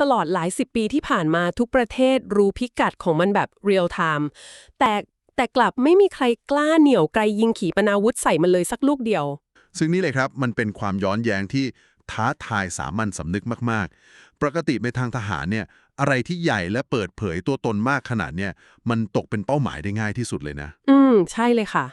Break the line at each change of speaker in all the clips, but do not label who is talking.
ตลอดหลายสิบปีที่ผ่านมาทุกประเทศรู้พิกัดของมันแบบเรียลไทม์แต่แต่กลับไม่มีใครกล้าเหนี่ยวไกลยิงขีปนาวุธใส่มันเลยสักลูกเดียว
ซึ่งนี่เลยครับมันเป็นความย้อนแย้งที่ท้าทายสามัญสำนึกมากๆปกติในทางทหารเนี่ยอะไรที่ใหญ่และเปิดเผยตัวตนมากขนาดเนี่ยมันตกเป็นเป้าหมายได้ง่ายที่สุดเลยนะ
ใช่เลยค่ะ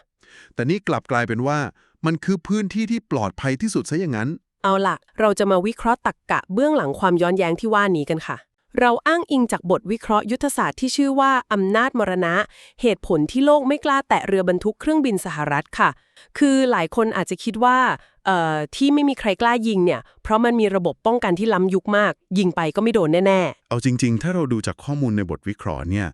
แต่นี่กลับกลายเป็นว่ามันคือพื้นที่ที่ปลอดภัยที่สุดซะอย่างนั้น
เอาล่ะเราจะมาวิเคราะห์ตรรกะเบื้องหลังความย้อนแย้งที่ว่านี้กันค่ะเราอ้างอิงจากบทวิเคราะห์ยุทธศาสตร์ที่ชื่อว่าอำนาจมรณะเหตุผลที่โลกไม่กล้าแตะเรือบรรทุกเครื่องบินสหรัฐค่ะคือหลายคนอาจจะคิดว่าที่ไม่มีใครกล้ายิงเนี่ยเพราะมันมีระบบป้องกันที่ล้ำยุคมากยิงไปก็ไม่โดนแน่
ๆเอาจริงๆถ้าเราดูจากข้อมูลในบทวิเคราะห์เนี่ย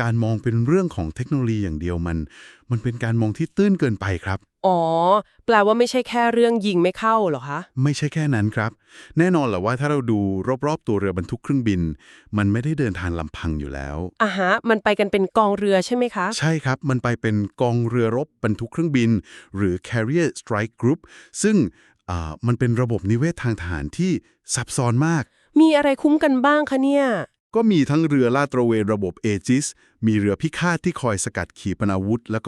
การมองเป็นเรื่องของเทคโนโลยีอย่างเดียวมันเป็นการมองที่ตื้นเกินไปครับ
อ๋อแปลว่าไม่ใช่แค่เรื่องยิงไม่เข้าเหรอคะ
ไม่ใช่แค่นั้นครับแน่นอนแหละว่าถ้าเราดูรอบๆตัวเรือบรรทุกเครื่องบินมันไม่ได้เดินทางลำพังอยู่แล้ว
มันไปกันเป็นกองเรือใช่ไหมคะ
ใช่ครับมันไปเป็นกองเรือรบบรรทุกเครื่องบินหรือ Carrier Strike Group ซึ่งมันเป็นระบบนิเวศทางทหารที่ซับซ้อนมาก
มีอะไรคุ้มกันบ้างคะเนี่ย
ก็มีทั้งเรือลาดตระเวนระบบเอจิสมีเรือพิฆาตที่คอยสกัดขีปนาวุธแล้ว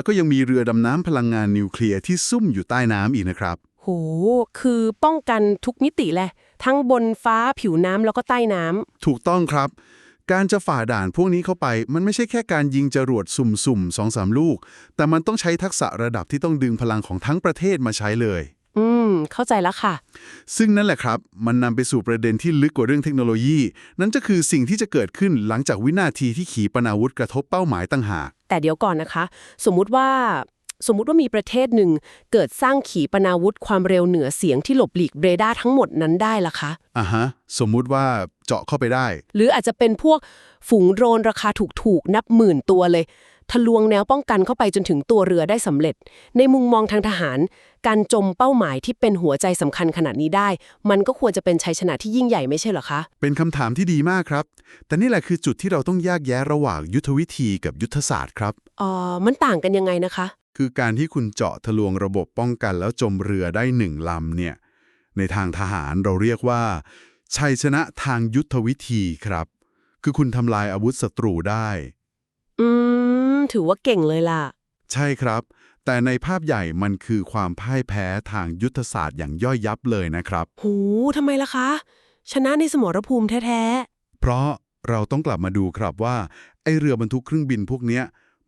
ก็ยังมีเรือดำน้ำพลังงานนิวเคลียร์ที่ซุ่มอยู่ใต้น้ำอีกนะครับ
โหคือป้องกันทุกมิติเลยทั้งบนฟ้าผิวน้ำแล้วก็ใต้น้
ำถูกต้องครับการจะฝ่าด่านพวกนี้เข้าไปมันไม่ใช่แค่การยิงจรวดสุ่มๆ 2-3 ลูกแต่มันต้องใช้ทักษะระดับที่ต้องดึงพลังของทั้งประเทศมาใช้เลย
เข้าใจแล้วค่ะ
ซึ่งนั่นแหละครับมันนำไปสู่ประเด็นที่ลึกกว่าเรื่องเทคโนโลยีนั่นก็คือสิ่งที่จะเกิดขึ้นหลังจากวินาทีที่ขีปนาวุธกระทบเป้าหมายต่างหาก
แต่เดี๋ยวก่อนนะคะสมมุติว่ามีประเทศหนึ่งเกิดสร้างขีปนาวุธความเร็วเหนือเสียงที่หลบหลีกเรดาร์ทั้งหมดนั้นได้ล่ะคะ
สมมุติว่าเจาะเข้าไปได้
หรืออาจจะเป็นพวกฝูงโดรนราคาถูกๆนับหมื่นตัวเลยทะลวงแนวป้องกันเข้าไปจนถึงตัวเรือได้สำเร็จในมุมมองทางทหารการจมเป้าหมายที่เป็นหัวใจสำคัญขนาดนี้ได้มันก็ควรจะเป็นชัยชนะที่ยิ่งใหญ่ไม่ใช่เหรอคะ
เป็นคำถามที่ดีมากครับแต่นี่แหละคือจุดที่เราต้องแยกแยะระหว่างยุทธวิธีกับยุทธศาสตร์ครับ
มันต่างกันยังไงนะคะ
คือการที่คุณเจาะทะลวงระบบป้องกันแล้วจมเรือได้1 ลำเนี่ยในทางทหารเราเรียกว่าชัยชนะทางยุทธวิธีครับคือคุณทำลายอาวุธศัตรูได้
ถือว่าเก่งเลยล่ะ
ใช่ครับแต่ในภาพใหญ่มันคือความพ่ายแพ้ทางยุทธศาสตร์อย่างย่อยยับเลยนะครับ
ทำไมล่ะคะชนะในสมรภูมิแท้
ๆเพราะเราต้องกลับมาดูครับว่าไอเรือบรรทุกเครื่องบินพวกเนี้ย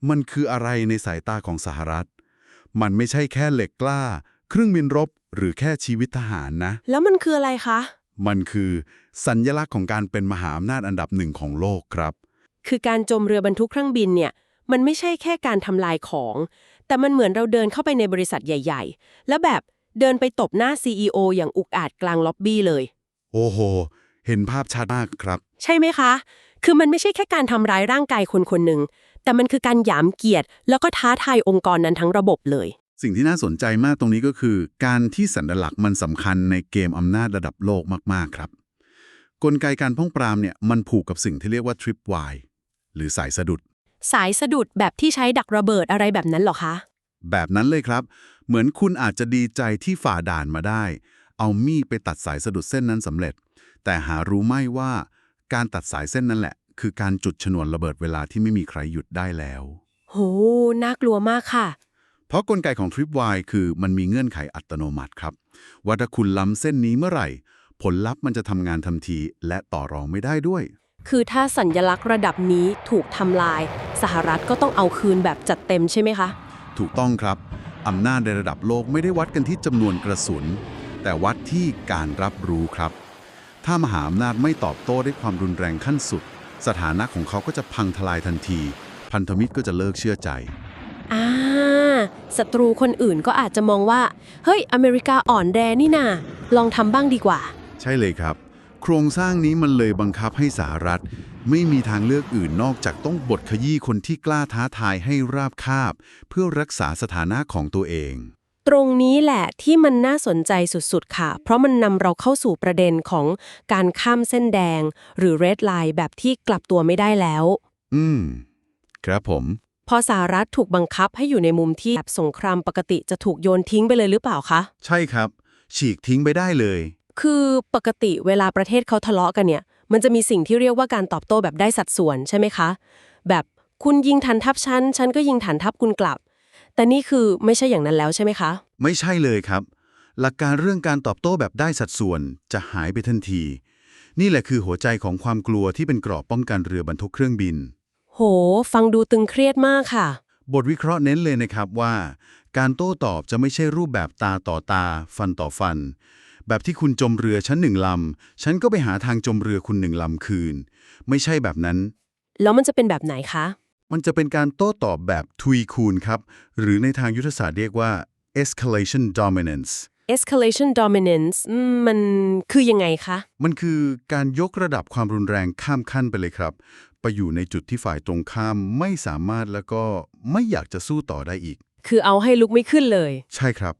มันคืออะไรในสายตาของสหรัฐมันไม่ใช่แค่เหล็กกล้าเครื่องบินรบหรือแค่ชีวิตทหารนะ
แล้วมันคืออะไรคะ
มันคือสัญลักษณ์ของการเป็นมหาอำนาจอันดับ1ของโลกครับ
คือการจมเรือบรรทุกเครื่องบินเนี่ยมันไม่ใช่แค่การทำลายของแต่มันเหมือนเราเดินเข้าไปในบริษัทใหญ่ๆแล้วแบบเดินไปตบหน้า CEO อย่างอุกอาจกลางล็อบบี้เลย
โอ้โหเห็นภาพชัดมากครับ
ใช่ไหมคะคือมันไม่ใช่แค่การทำร้ายร่างกายคนคนหนึ่งแต่มันคือการหยามเกียรติแล้วก็ท้าทายองค์กรนั้นทั้งระบบเลย
สิ่งที่น่าสนใจมากตรงนี้ก็คือการที่สัญลักษณ์มันสำคัญในเกมอำนาจระดับโลกมากๆครับกลไกการป้องปรามเนี่ยมันผูกกับสิ่งที่เรียกว่าทริปวายหรือสายสะดุด
แบบที่ใช้ดักระเบิดอะไรแบบนั้นเหรอคะ
แบบนั้นเลยครับเหมือนคุณอาจจะดีใจที่ฝ่าด่านมาได้เอามีดไปตัดสายสะดุดเส้นนั้นสำเร็จแต่หารู้ไหมว่าการตัดสายเส้นนั้นแหละคือการจุดชนวนระเบิดเวลาที่ไม่มีใครหยุดได้แล้ว
โหน่ากลัวมากค่ะ
เพราะกลไกของทริปวายคือมันมีเงื่อนไขอัตโนมัติครับว่าถ้าคุณล้ำเส้นนี้เมื่อไหร่ผลลัพธ์มันจะทำงานทันทีและต่อรองไม่ได้ด้วย
คือถ้าสัญลักษณ์ระดับนี้ถูกทำลายสหรัฐก็ต้องเอาคืนแบบจัดเต็มใช่ไหมคะ
ถูกต้องครับอำนาจในระดับโลกไม่ได้วัดกันที่จำนวนกระสุนแต่วัดที่การรับรู้ครับถ้ามหาอำนาจไม่ตอบโต้ด้วยความรุนแรงขั้นสุดสถานะของเขาก็จะพังทลายทันทีพันธมิตรก็จะเลิกเชื่อใจ
ศัตรูคนอื่นก็อาจจะมองว่าเฮ้ยอเมริกาอ่อนแรนี่นาลองทำบ้างดีกว่า
ใช่เลยครับโครงสร้างนี้มันเลยบังคับให้สหรัฐไม่มีทางเลือกอื่นนอกจากต้องบดขยี้คนที่กล้าท้าทายให้ราบคาบเพื่อรักษาสถานะของตัวเอง
ตรงนี้แหละที่มันน่าสนใจสุดๆค่ะเพราะมันนำเราเข้าสู่ประเด็นของการข้ามเส้นแดงหรือ Red Line แบบที่กลับตัวไม่ได้แล้ว
ครับผม
พอสหรัฐถูกบังคับให้อยู่ในมุมที่แบบสงครามปกติจะถูกโยนทิ้งไปเลยหรือเปล่าคะ
ใช่ครับฉีกทิ้งไปได้เลย
คือปกติเวลาประเทศเขาทะเลาะกันเนี่ย มันจะมีสิ่งที่เรียกว่าการตอบโต้แบบได้สัดส่วนใช่ไหมคะแบบคุณยิงฐานทัพฉันก็ยิงฐานทัพคุณกลับแต่นี่คือไม่ใช่อย่างนั้นแล้วใช่ไหมคะ
ไม่ใช่เลยครับหลักการเรื่องการตอบโต้แบบได้สัดส่วนจะหายไปทันทีนี่แหละคือหัวใจของความกลัวที่เป็นเกราะป้องกันเรือบรรทุกเครื่องบิน
โหฟังดูตึงเครียดมากค่ะ
บทวิเคราะห์เน้นเลยนะครับว่าการโต้ตอบจะไม่ใช่รูปแบบตาต่อตาฟันต่อฟันแบบที่คุณจมเรือฉันหนึ่งลำฉันก็ไปหาทางจมเรือคุณหนึ่งลำคืนไม่ใช่แบบนั้น
แล้วมันจะเป็นแบบไหนคะ
มันจะเป็นการโต้ตอบแบบทวีคูณครับหรือในทางยุทธศาสตร์เรียกว่า escalation dominance
escalation dominance มันคือยังไงคะ
มันคือการยกระดับความรุนแรงข้ามขั้นไปเลยครับไปอยู่ในจุดที่ฝ่ายตรงข้ามไม่สามารถแล้วก็ไม่อยากจะสู้ต่อได้อีก
คือเอาให้ลุกไม่ขึ้นเลย
ใช่ครับ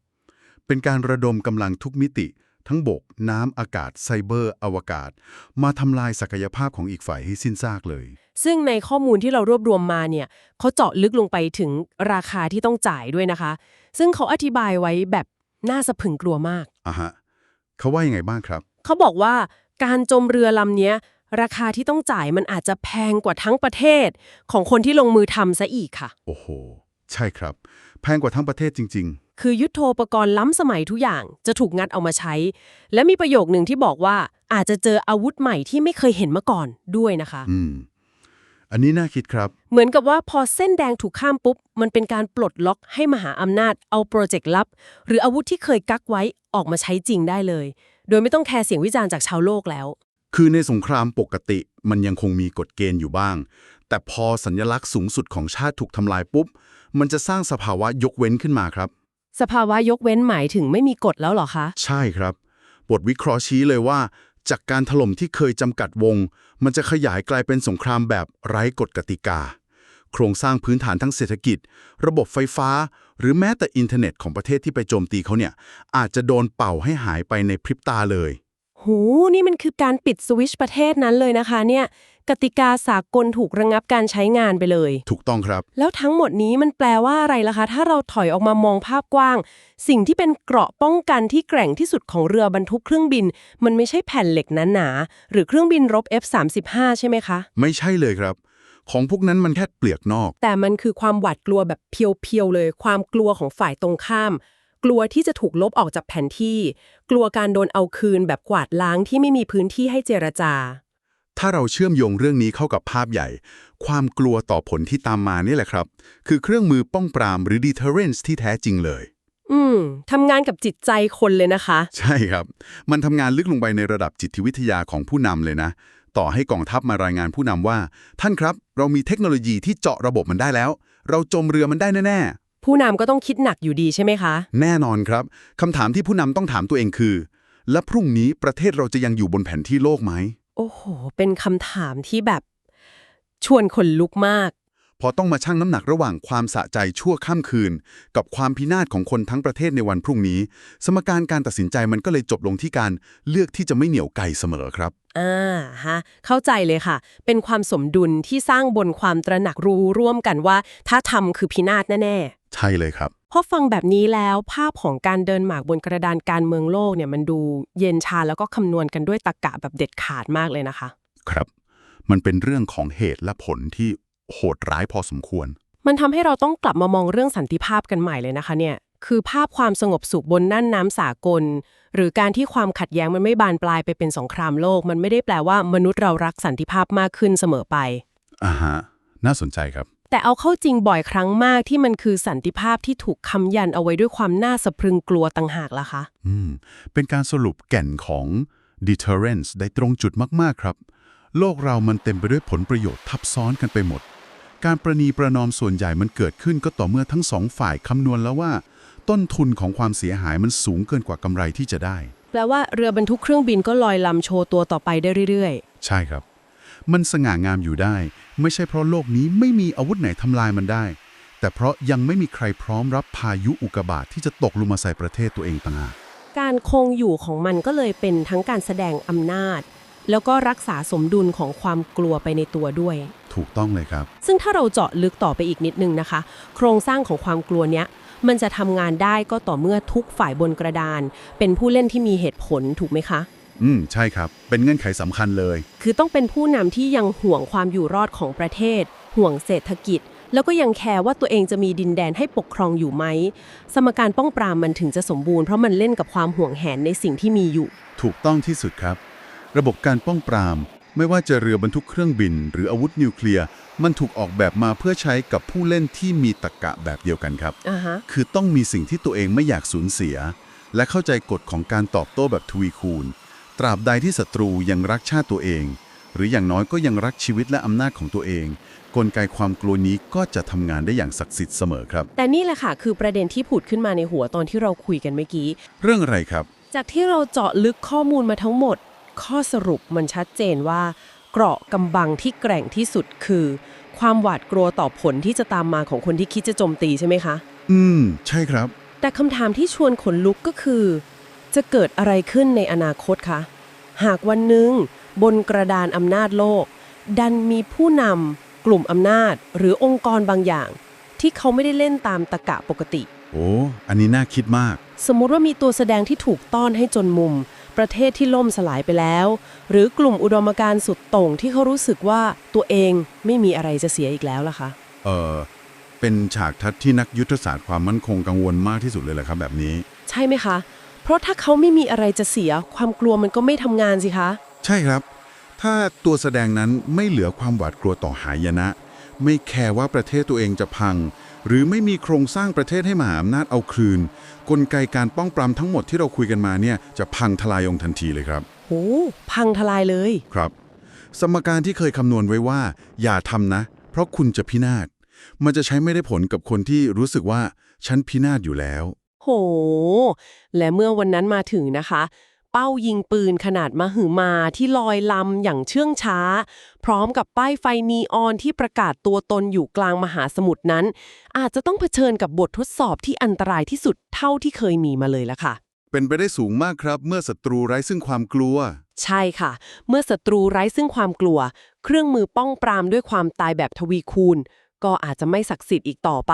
เป็นการระดมกำลังทุกมิติ ทั้งบก น้ำ อากาศ ไซเบอร์ อวกาศ มาทำลายศักยภาพของอีกฝ่ายให้สิ้นซากเลย
ซึ่งในข้อมูลที่เรารวบรวมมาเนี่ยเขาเจาะลึกลงไปถึงราคาที่ต้องจ่ายด้วยนะคะ ซึ่งเขาอธิบายไว้แบบน่าสะพรึงกลัวมาก
ฮะเขาว่ายังไงบ้างครับ
เขาบอกว่าการจมเรือลำเนี้ยราคาที่ต้องจ่ายมันอาจจะแพงกว่าทั้งประเทศของคนที่ลงมือทำซะอีกค่ะ
โอ้โห ใช่ครับ แพงกว่าทั้งประเทศจริง
คือยุทโธปกรณ์ล้ำสมัยทุกอย่างจะถูกงัดเอามาใช้ และมีประโยคหนึ่งที่บอกว่าอาจจะเจออาวุธใหม่ที่ไม่เคยเห็นมาก่อนด้วยนะคะ
อันนี้น่าคิดครับ
เหมือนกับว่าพอเส้นแดงถูกข้ามปุ๊บมันเป็นการปลดล็อกให้มหาอำนาจเอาโปรเจกต์ลับหรืออาวุธที่เคยกักไว้ออกมาใช้จริงได้เลย โดยไม่ต้องแคร์เสียงวิจารณ์จากชาวโลกแล้ว
คือในสงครามปกติมันยังคงมีกฎเกณฑ์อยู่บ้าง แต่พอสัญลักษณ์สูงสุดของชาติถูกทำลายปุ๊บ มันจะสร้างสภาวะยกเว้นขึ้นมาครับ
สภาวะยกเว้นหมายถึงไม่มีกฎแล้วเหรอคะ
ใช่ครับ บทวิเคราะห์ชี้เลยว่า จากการถล่มที่เคยจำกัดวง มันจะขยายกลายเป็นสงครามแบบไร้กฎกติกา โครงสร้างพื้นฐานทั้งเศรษฐกิจ ระบบไฟฟ้า หรือแม้แต่อินเทอร์เน็ตของประเทศที่ไปโจมตีเขาเนี่ยอาจจะโดนเป่าให้หายไปในพริบตาเลย
หูนี่มันคือการปิดสวิตช์ประเทศนั้นเลยนะคะเนี่ยกติกาสากลถูกระงับการใช้งานไปเลย
ถูกต้องครับ
แล้วทั้งหมดนี้มันแปลว่าอะไรล่ะคะ ถ้าเราถอยออกมามองภาพกว้าง สิ่งที่เป็นเกราะป้องกันที่แกร่งที่สุดของเรือบรรทุกเครื่องบิน มันไม่ใช่แผ่นเหล็กหนาๆหรือเครื่องบินรบ F-35 ใช่ไหมคะ
ไม่ใช่เลยครับ ของพวกนั้นมันแค่เปลือกนอก
แต่มันคือความหวาดกลัวแบบเพียวๆเลย ความกลัวของฝ่ายตรงข้าม กลัวที่จะถูกลบออกจากแผนที่ กลัวการโดนเอาคืนแบบกวาดล้างที่ไม่มีพื้นที่ให้เจรจา
ถ้าเราเชื่อมโยงเรื่องนี้เข้ากับภาพใหญ่ ความกลัวต่อผลที่ตามมานี่แหละครับ คือเครื่องมือป้องปรามหรือ deterrence ที่แท้จริงเลย
ทำงานกับจิตใจคนเลยนะคะ
ใช่ครับ มันทำงานลึกลงไปในระดับจิตวิทยาของผู้นำเลยนะ ต่อให้กองทัพมารายงานผู้นำว่า ท่านครับ เรามีเทคโนโลยีที่เจาะระบบมันได้แล้ว เราจมเรือมันได้แน่ๆ
ผู้นำก็ต้องคิดหนักอยู่ดีใช่ไหมคะ
แน่นอนครับ คำถามที่ผู้นำต้องถามตัวเองคือ และพรุ่งนี้ประเทศเราจะยังอยู่บนแผนที่โลกไหม
โอ้โห เป็นคำถามที่แบบชวนขนลุกมาก
พอต้องมาชั่งน้ำหนักระหว่างความสะใจชั่วข้ามคืน กับความพินาศของคนทั้งประเทศในวันพรุ่งนี้ สมการการตัดสินใจมันก็เลยจบลงที่การเลือกที่จะไม่เหนี่ยวไกเสมอครับ
เข้าใจเลยค่ะ เป็นความสมดุลที่สร้างบนความตระหนักรู้ร่วมกันว่า ถ้าทำคือพินาศแน่ๆ
ใช่เลยครับ
พอฟังแบบนี้แล้วภาพของการเดินหมากบนกระดานการเมืองโลกเนี่ยมันดูเย็นชาแล้วก็คำนวณกันด้วยตรรกะแบบเด็ดขาดมากเลยนะคะ
ครับ มันเป็นเรื่องของเหตุและผลที่โหดร้ายพอสมควร
มันทำให้เราต้องกลับมามองเรื่องสันติภาพกันใหม่เลยนะคะเนี่ยคือภาพความสงบสุขบนน่านน้ำสากล หรือการที่ความขัดแย้งมันไม่บานปลายไปเป็นสงครามโลก มันไม่ได้แปลว่ามนุษย์เรารักสันติภาพมากขึ้นเสมอไป
น่าสนใจครับ
แต่เอาเข้าจริงบ่อยครั้งมากที่มันคือสันติภาพที่ถูกค้ำยันเอาไว้ด้วยความน่าสะพรึงกลัวต่างหากล่ะคะ
เป็นการสรุปแก่นของ deterrence ได้ตรงจุดมากๆครับ โลกเรามันเต็มไปด้วยผลประโยชน์ทับซ้อนกันไปหมด การประนีประนอมส่วนใหญ่มันเกิดขึ้นก็ต่อเมื่อทั้งสองฝ่ายคำนวณแล้วว่า ต้นทุนของความเสียหายมันสูงเกินกว่ากำไรที่จะได้
แปลว่าเรือบรรทุกเครื่องบินก็ลอยลำโชว์ตัวต่อไปได้เรื่อยๆ
ใช่ครับ มันสง่างามอยู่ได้ ไม่ใช่เพราะโลกนี้ไม่มีอาวุธไหนทำลายมันได้ แต่เพราะยังไม่มีใครพร้อมรับพายุอุกกาบาตที่จะตกลงมาใส่ประเทศตัวเองต่างหาก
การคงอยู่ของมันก็เลยเป็นทั้งการแสดงอำนาจ แล้วก็รักษาสมดุลของความกลัวไปในตัวด้วย
ถูกต้องเลยครับ
ซึ่งถ้าเราเจาะลึกต่อไปอีกนิดนึงนะคะ โครงสร้างของความกลัวเนี้ยมันจะทำงานได้ก็ต่อเมื่อทุกฝ่ายบนกระดาน เป็นผู้เล่นที่มีเหตุผลถูกไหมคะ
ใช่ครับ เป็นเงื่อนไขสำคัญเลย
คือต้องเป็นผู้นำที่ยังห่วงความอยู่รอดของประเทศ ห่วงเศรษฐกิจ แล้วก็ยังแคร์ว่าตัวเองจะมีดินแดนให้ปกครองอยู่ไหม สมการป้องปรามมันถึงจะสมบูรณ์เพราะมันเล่นกับความห่วงแหนในสิ่งที่มีอยู่
ถูกต้องที่สุดครับ ระบบการป้องปราม ไม่ว่าจะเรือบรรทุกเครื่องบิน หรืออาวุธนิวเคลียร์ มันถูกออกแบบมาเพื่อใช้กับผู้เล่นที่มีตรรกะแบบเดียวกันครับ คือต้องมีสิ่งที่ตัวเองไม่อยากสูญเสีย และเข้าใจกฎของการตอบโต้แบบทวีคูณ ตราบใดที่ศัตรูยังรักชาติตัวเอง หรืออย่างน้อยก็ยังรักชีวิตและอำนาจของตัวเอง กลไกความกลัวนี้ก็จะทำงานได้อย่างศักดิ์สิทธิ์เสมอครับ
แต่นี่แหละค่ะคือประเด็นที่ผุดขึ้นมาในหัวตอนที่เราคุยกันเมื่อกี้
เรื่องอะไรครับ
จากที่เราเจาะลึกข้อมูลมาทั้งหมด ข้อสรุปมันชัดเจนว่า เกราะกำบังที่แกร่งที่สุดคือ ความหวาดกลัวต่อผลที่จะตามมาของคนที่คิดจะโจมตีใช่ไหมคะ
ใช่ครับ
แต่คำถามที่ชวนขนลุกก็คือ จะเกิดอะไรขึ้นในอนาคตคะหากวันหนึ่งบนกระดานอำนาจโลก ดันมีผู้นำกลุ่มอำนาจหรือองค์กรบางอย่าง ที่เขาไม่ได้เล่นตามตรรกะปกติ
โอ้อันนี้น่าคิดมาก
สมมุติว่ามีตัวแสดงที่ถูกต้อนให้จนมุม ประเทศที่ล่มสลายไปแล้ว หรือกลุ่มอุดมการณ์สุดโต่งที่เขารู้สึกว่าตัวเองไม่มีอะไรจะเสียอีกแล้วล่ะคะ
เป็นฉากทัศน์ที่นักยุทธศาสตร์ความมั่นคงกังวลมากที่สุดเลยแหละครับแบบนี้
ใช่ไหมคะ เพราะถ้าเขาไม่มีอะไรจะเสีย ความกลัวมันก็ไม่ทำงานสิคะ
ใช่ครับ ถ้าตัวแสดงนั้นไม่เหลือความหวาดกลัวต่อหายนะ ไม่แคร์ว่าประเทศตัวเองจะพัง หรือไม่มีโครงสร้างประเทศให้มหาอำนาจเอาคืน กลไกการป้องปรามทั้งหมดที่เราคุยกันมาเนี่ยจะพังทลายลงทันทีเลยครับ
โห พังทลายเลย
ครับ สมการที่เคยคำนวณไว้ว่า อย่าทำนะ เพราะคุณจะพินาศ มันจะใช้ไม่ได้ผลกับคนที่รู้สึกว่าฉันพินาศอยู่แล้ว
โห และเมื่อวันนั้นมาถึงนะคะ เป้ายิงปืนขนาดมหึมาที่ลอยลำอย่างเชื่องช้า พร้อมกับป้ายไฟนีออนที่ประกาศตัวตนอยู่กลางมหาสมุทรนั้น อาจจะต้องเผชิญกับบททดสอบที่อันตรายที่สุดเท่าที่เคยมีมาเลยละค่ะ
เป็นไปได้สูงมากครับ เมื่อศัตรูไร้ซึ่งความกลัว
ใช่ค่ะ เมื่อศัตรูไร้ซึ่งความกลัว เครื่องมือป้องปรามด้วยความตายแบบทวีคูณ ก็อาจจะไม่ศักดิ์สิทธิ์อีกต่อไป